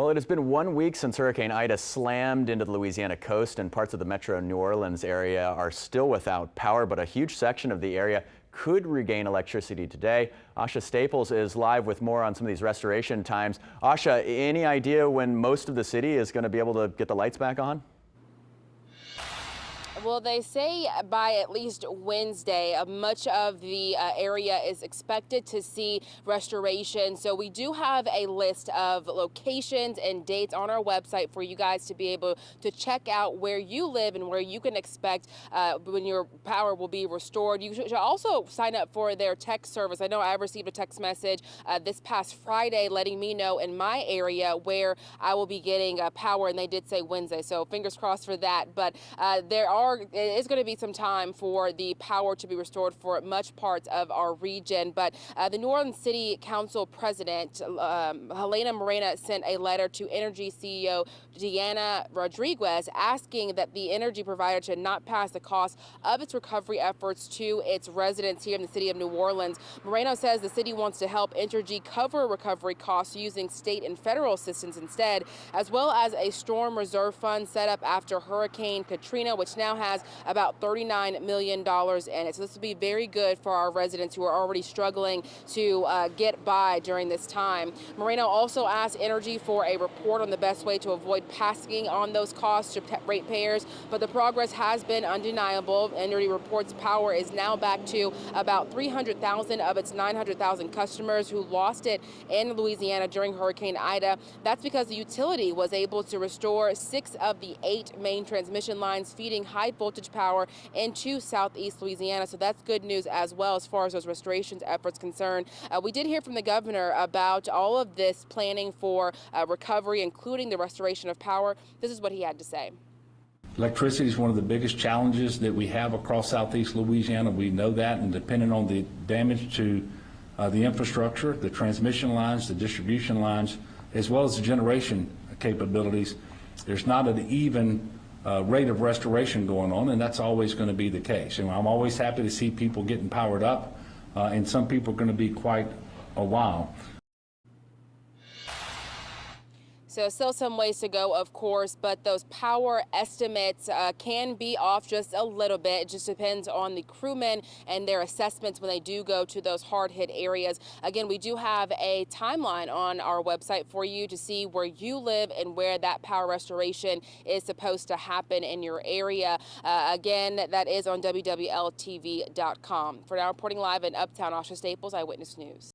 Well, it has been 1 week since Hurricane Ida slammed into the Louisiana coast, and parts of the metro New Orleans area are still without power, but a huge section of the area could regain electricity today. Asha Staples is live with more on some of these restoration times. Asha, any idea when most of the city is going to be able to get the lights back on? Well, they say by at least Wednesday, much of the area is expected to see restoration. So we do have a list of locations and dates on our website for you guys to be able to check out where you live and where you can expect when your power will be restored. You should also sign up for their text service. I know I received a text message this past Friday letting me know in my area where I will be getting power, and they did say Wednesday. So fingers crossed for that. But it is going to be some time for the power to be restored for much parts of our region. But the New Orleans City Council President, Helena Morena, sent a letter to Energy CEO Deanna Rodriguez asking that the energy provider to not pass the cost of its recovery efforts to its residents here in the city of New Orleans. Moreno says the city wants to help Entergy cover recovery costs using state and federal assistance instead, as well as a storm reserve fund set up after Hurricane Katrina, which now has about $39 million in it. So this will be very good for our residents who are already struggling to get by during this time. Moreno also asked Entergy for a report on the best way to avoid passing on those costs to ratepayers, but the progress has been undeniable. Entergy reports power is now back to about 300,000 of its 900,000 customers who lost it in Louisiana during Hurricane Ida. That's because the utility was able to restore 6 of the 8 main transmission lines feeding high voltage power into southeast Louisiana. So that's good news as well as far as those restoration efforts concerned. We did hear from the governor about all of this planning for recovery, including the restoration of power. This is what he had to say. Electricity is one of the biggest challenges that we have across southeast Louisiana. We know that, and depending on the damage to the infrastructure, the transmission lines, the distribution lines, as well as the generation capabilities, there's not an even rate of restoration going on, and that's always going to be the case. And I'm always happy to see people getting powered up, and some people are going to be quite a while. So still some ways to go, of course, but those power estimates can be off just a little bit. It just depends on the crewmen and their assessments when they do go to those hard-hit areas. Again, we do have a timeline on our website for you to see where you live and where that power restoration is supposed to happen in your area. Again, that is on WWLTV.com. For now, reporting live in Uptown, Asha Staples, Eyewitness News.